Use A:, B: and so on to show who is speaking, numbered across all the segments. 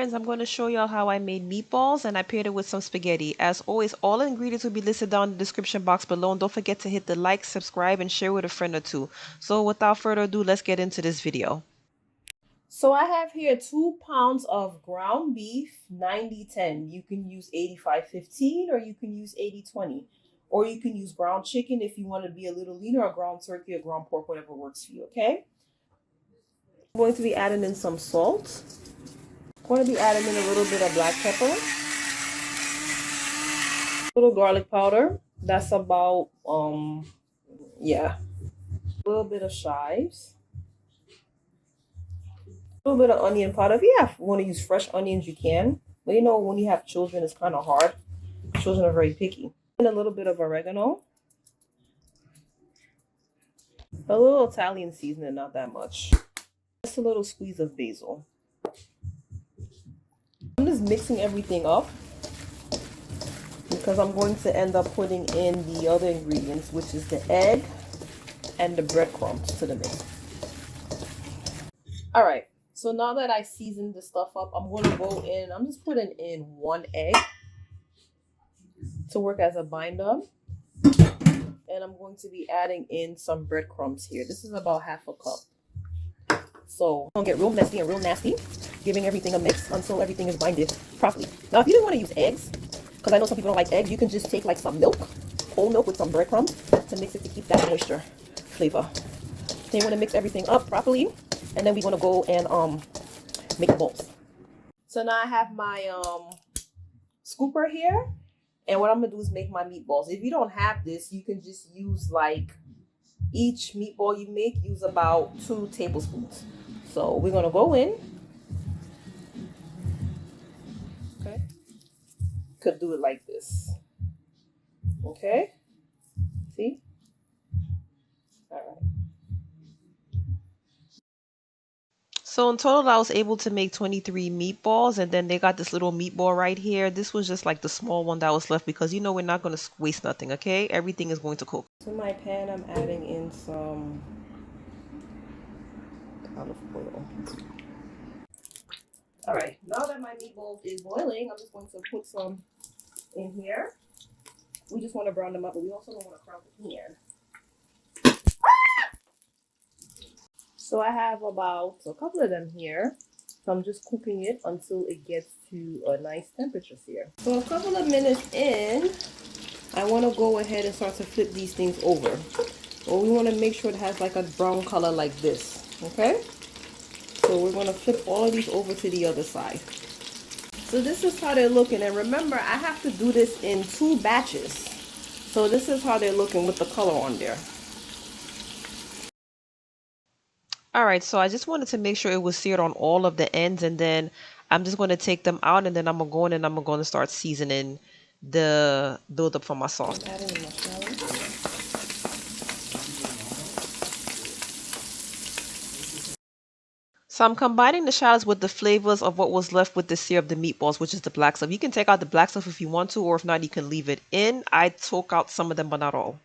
A: friends, I'm going to show y'all how I made meatballs and I paired it with some spaghetti. As always, all the ingredients will be listed down in the description box below, and don't forget to hit the like, subscribe, and share with a friend or two. So without further ado, let's get into this video.
B: So I have here 2 pounds of ground beef, 90-10. You can use 85-15 or you can use 80-20. Or you can use ground chicken if you want to be a little leaner, or ground turkey or ground pork, whatever works for you, okay? I'm going to be adding in some salt. I'm going to be adding in a little bit of black pepper. A little garlic powder. That's about, a little bit of chives. A little bit of onion powder. If you want to use fresh onions, you can. But you know, when you have children, it's kind of hard. Children are very picky. And a little bit of oregano. A little Italian seasoning, not that much. Just a little squeeze of basil. I'm just mixing everything up because I'm going to end up putting in the other ingredients, which is the egg and the breadcrumbs to the mix. All right, so now that I seasoned the stuff up, I'm going to go in. I'm just putting in 1 egg to work as a binder. And I'm going to be adding in some breadcrumbs here. This is about half a cup. So I'm going to get real messy and real nasty, giving everything a mix until everything is binded properly. Now, if you didn't want to use eggs, because I know some people don't like eggs, you can just take like some milk, whole milk with some breadcrumbs to mix it to keep that moisture flavor. Then you want to mix everything up properly, and then we're going to go and make the balls. So now I have my scooper here. And what I'm going to do is make my meatballs. If you don't have this, you can just use like each meatball you make, use about 2 tablespoons. So we're going to go in. Okay. Could do it like this. Okay. See? All right.
A: So in total, I was able to make 23 meatballs, and then they got this little meatball right here. This was just like the small one that was left because you know we're not going to waste nothing, okay? Everything is going to cook.
B: To my pan, I'm adding in some olive oil. All right, now that my meatball is boiling, I'm just going to put some in here. We just want to brown them up, but we also don't want to crown the pan. So I have about a couple of them here. So I'm just cooking it until it gets to a nice temperature here. So a couple of minutes in, I want to go ahead and start to flip these things over. So we want to make sure it has like a brown color like this, okay? So we're going to flip all of these over to the other side. So this is how they're looking. And remember, I have to do this in 2 batches. So this is how they're looking with the color on there.
A: All right, so I just wanted to make sure it was seared on all of the ends, and then I'm just going to take them out, and then I'm going to go in and I'm going to start seasoning the buildup for my sauce.
B: I'm adding my shallot.
A: So I'm combining the shallots with the flavors of what was left with the sear of the meatballs, which is the black stuff. You can take out the black stuff if you want to, or if not, you can leave it in. I took out some of them, but not all.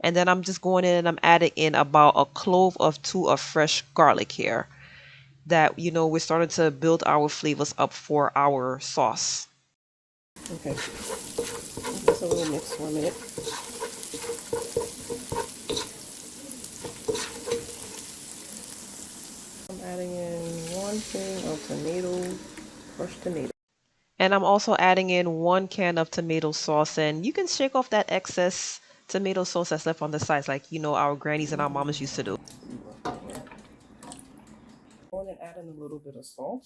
A: And then I'm just going in and I'm adding in about a clove or 2 of fresh garlic here. That, you know, we're starting to build our flavors up for our sauce.
B: Okay. Just a little mix for a minute. I'm adding in 1 thing of tomato, crushed tomato.
A: And I'm also adding in 1 can of tomato sauce. And you can shake off that excess tomato sauce that's left on the sides, like, you know, our grannies and our mamas used to do.
B: Going and adding a little bit of salt.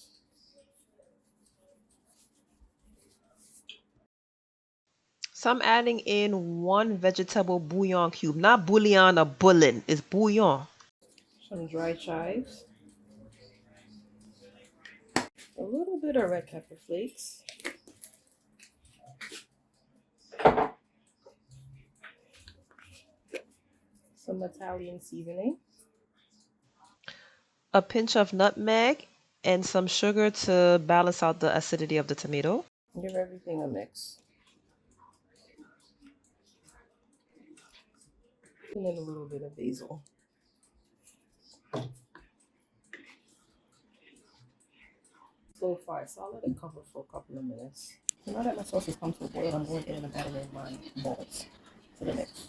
A: So I'm adding in 1 vegetable bouillon cube. Not bouillon or bouillon, it's bouillon.
B: Some dry chives. A little bit of red pepper flakes. Some Italian seasoning.
A: A pinch of nutmeg and some sugar to balance out the acidity of the tomato.
B: Give everything a mix. And then a little bit of basil. So so far, so I'll let it cover for a couple of minutes. So now that my sauce has come to a boil, I'm going in and I'm adding in my balls to the mix.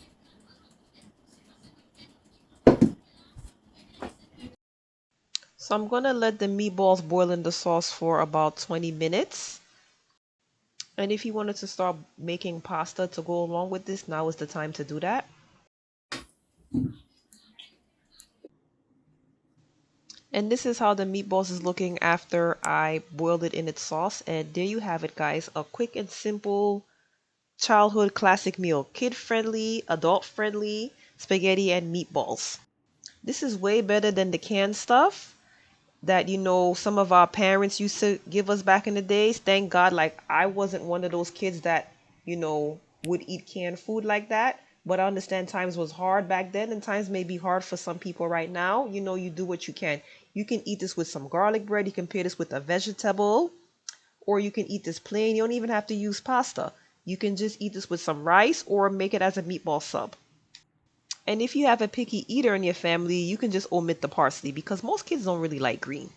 A: So I'm gonna let the meatballs boil in the sauce for about 20 minutes. And if you wanted to start making pasta to go along with this, now is the time to do that. And this is how the meatballs is looking after I boiled it in its sauce. And there you have it, guys. A quick and simple childhood classic meal. Kid friendly, adult friendly, spaghetti and meatballs. This is way better than the canned stuff that some of our parents used to give us back in the days. Thank God, like I wasn't one of those kids that would eat canned food like that. But I understand times was hard back then, and times may be hard for some people right now. You do what you can. You can eat this with some garlic bread. You can pair this with a vegetable, or you can eat this plain. You don't even have to use pasta. You can just eat this with some rice or make it as a meatball sub. And if you have a picky eater in your family, you can just omit the parsley because most kids don't really like green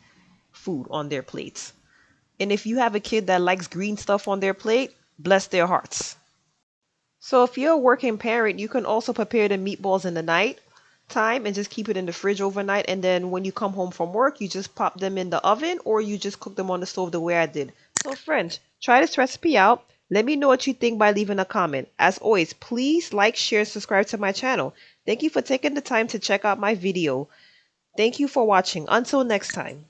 A: food on their plates. And if you have a kid that likes green stuff on their plate, bless their hearts. So if you're a working parent, you can also prepare the meatballs in the night time and just keep it in the fridge overnight. And then when you come home from work, you just pop them in the oven or you just cook them on the stove the way I did. So friends, try this recipe out. Let me know what you think by leaving a comment. As always, please like, share, subscribe to my channel. Thank you for taking the time to check out my video. Thank you for watching. Until next time.